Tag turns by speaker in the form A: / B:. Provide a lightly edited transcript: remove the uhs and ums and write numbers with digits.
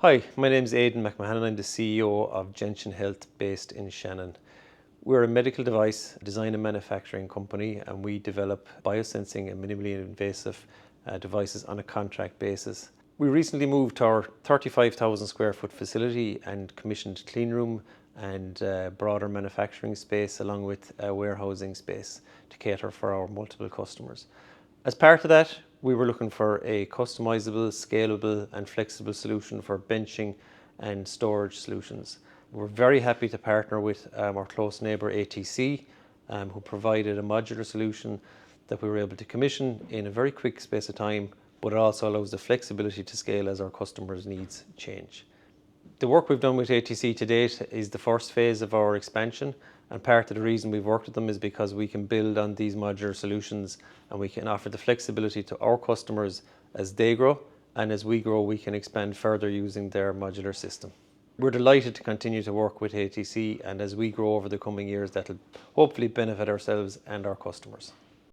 A: Hi, my name is Aidan McMahon. I'm the CEO of Gentian Health based in Shannon. We're a medical device design and manufacturing company, and we develop biosensing and minimally invasive devices on a contract basis. We recently moved to our 35,000 square foot facility and commissioned clean room and broader manufacturing space along with warehousing space to cater for our multiple customers. As part of that, we were looking for a customizable, scalable and flexible solution for benching and storage solutions. We're very happy to partner with our close neighbour ATC, who provided a modular solution that we were able to commission in a very quick space of time, but it also allows the flexibility to scale as our customers' needs change. The work we've done with ATC to date is the first phase of our expansion, and part of the reason we've worked with them is because we can build on these modular solutions and we can offer the flexibility to our customers as they grow, and as we grow we can expand further using their modular system. We're delighted to continue to work with ATC, and as we grow over the coming years that'll hopefully benefit ourselves and our customers.